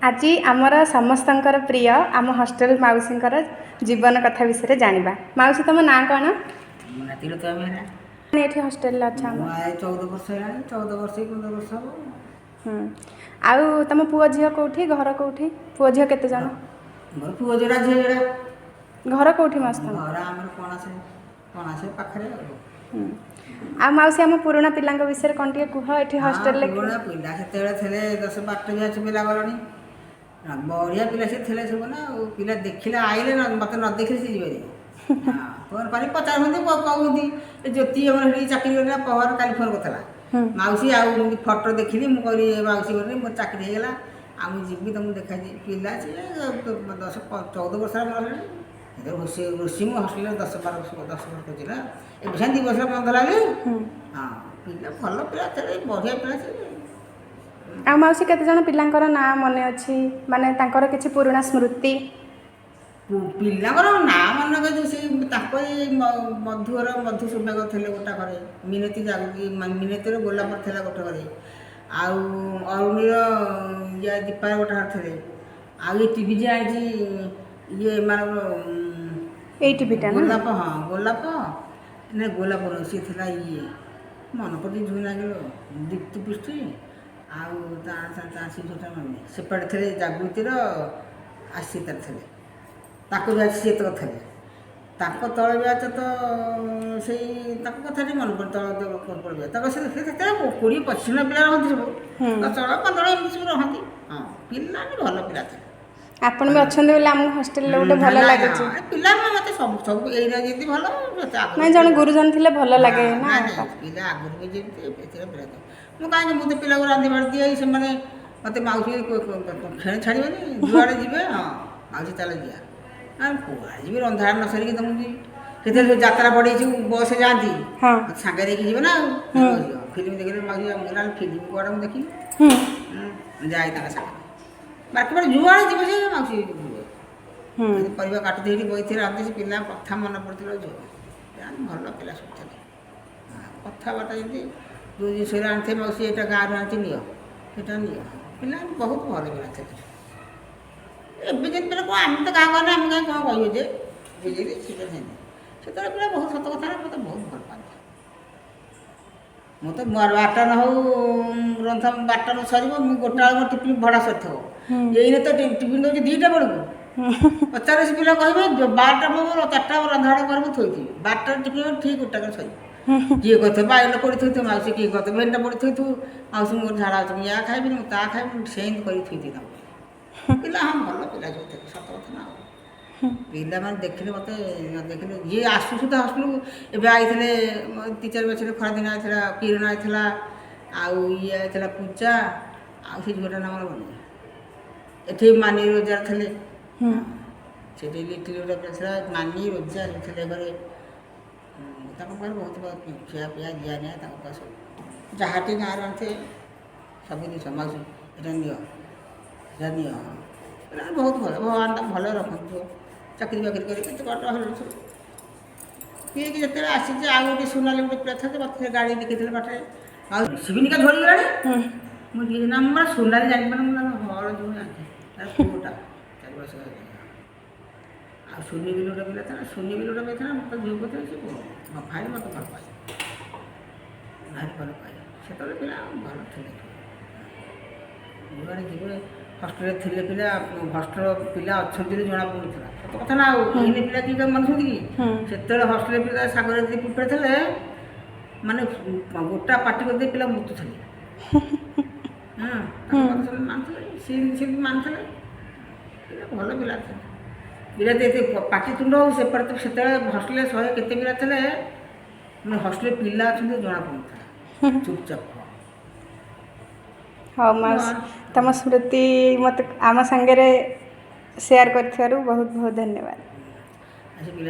आज आमर समस्तंकर प्रिय आम हॉस्टल माउसींकर जीवन कथा विषय जानिबा। माउसी तुम ना कौन? ये हॉस्टल अच्छा 14 वर्ष है 14 वर्ष 15 वर्ष हो। आउ तुम पुओ झील कौटी घर कौटी पुओ झील केते जण? मोर पुओ जोड़ा झील जोड़ा घर कौटी मस्त घर आमर कोणासे पाखरे आ माउसी आम पुराना पिलांग विषय कौन टिके कुह एठी हॉस्टल ले पुराना पिला सेतेले थेले 10 12 बैच पिला गलनी बढ़िया पिला से थेले सब ना पिला देखिला आइले न मते न देखिले से जीवे हां फोन पानी पचार होंदी कहउदी ज्योति हमर हेडी चाकरी करला पहर काली फोन करथला माउसी आ फोटो देखिली मु कहली माउसी बोली मोर चाकरी हे गेला आ मु जीबी तुम देखा जी पिला से 10 14 वर्ष रे रोसी मु हॉस्टल 10 12 वर्ष कोजिला ए बिसान 2 वर्ष बंद लागे हां पिला भल पिला थेले बढ़िया पिला से आ माउसी केते जण पिलांकर ना मने अछि माने तांकर किछि पुराना स्मृति पिलांकर ना मन के से ताको मधुर मधु सुमेग थेले गोटा करे मिनती जागुकी मिनतीर गोलापर थेला गोटा करे आउ अरुणीर या दीपार गोटा थेले आ ये टीवी जे आजी ये मानो ए टीवीटा गोलाप हां गोलाप ने गोलाप से थेला ये मन पति झुना गेलो दीप्ति पुष्टि आउ ता सीटा माने सेपट थेले जागृतिर आश्रित थेले ताको ब्याच से तो थेले ताको तळ ब्याच तो सेई ताको कथा मन पर तळ पर ब्याच ताको से 20 25 पिला रहନ୍ତି सब तो चळ 15 एमसी रहନ୍ତି हां पिला नि भलो पिला थे आपण भी अछन बोले हम हॉस्टल ले उठे भलो लागे छी पिला मते सब सब एरिया जेती भलो नै जण गुरुजन थिले भलो लागे ना पिला आगुर भी जेती एथिरा पिला मु काहे मते पिला को रांधी बाड़ दिए से माने मते माउसी खेळ छाड़ीबनी जुआडे जिवे हां माउसी चला जिया आ पुआ जिवे रंधार न सरी के तुम जी केते यात्रा पड़ी छी बस जांती हां संगे रे की जिवे ना फिल्म देखले माउसी मोराल फिल्म कोडा मु देखी जाई ता संगे बाकी पर जुआडे जिवे से माउसी जिवे परिवा काट देही बइथे रांधी से पिला कथा मन पड़तिलो जो यान भलो पिला सब थे कथा बाटा जदी जो जी से आनते मौसी एटा गार आनती नियो एटा नियो पिला बहुत भल पिला थे एबे जन पिला को हम तो का करना हम का कहयो जे बुझिले सीधा थे से तो पिला बहुत सत कथा मते बहुत भल पाते मते मोर बाटा न हो रंथा बाटा न सरीबो मु गोटा मो टिफिन भड़ा सथो एइने तो टिफिन दो 2टा बड़को 50 पिला कहबे 12टा मोर 4टा रंधाड़ा करबो थोइथि 12टा टिफिन ठीक गोटा कर सरी किए कहते बाइल पड़ी थी मौसी किए कहते भेंटा पड़ी थी मौसी मोर झाड़ा अच्छी या खाइबी ता खाइबी सेम कर पिला हाँ भल पिला जो थे सत कथा ना पिला मैंने देखने मत देखने ये आसु सुधा हॉस्पिटल एवं आई टीचर बेच खरा दिन आई किरण आई आउ ये आई पूजा आउ से झीटा नाम बन एठी मानी रोजार थे से लिटिल गोटे मानी रोजार थे घरे बहुत बहुत खिया पिया दिया नहीं सब जहाँ टी गाँव रे सब जिन माउसी ये नियो बहुत भल भगवान भल रखु चाकरी बाकरी कर कट किए कि जिते आसी आउ गोटे सुनाली गोटे पिला था मत गाड़ी देखी बाटे आबिनिका धरी गला मुझे ना मैं सुनाली जानी हल जो पुटा 4 वर्ष आ सुनी भी गोटे पिला था सुनी भी गोटे पिला मत झील को भाई मत भल पाए भाई भल पाए से पिला भल थे जुआड़े जीवे हॉस्टल थे पिला हॉस्टल पिला अच्छा जना पड़ा सत कथा ना इन पिला कि मन कि से हॉस्टल पिला सागर पिपड़े थे माने गोटा पार्टी करते पिला मृत्यु थे मानते मानते पिला भल पिला थे पिला तो पाटितुंड हो से हॉस्टल 100 केते पिला थे मैं हॉस्टल पिला अच्छा जना पड़ा चुपचाप हाँ मास तम स्मृति मत आम सांगे शेयर कर बहुत बहुत धन्यवाद।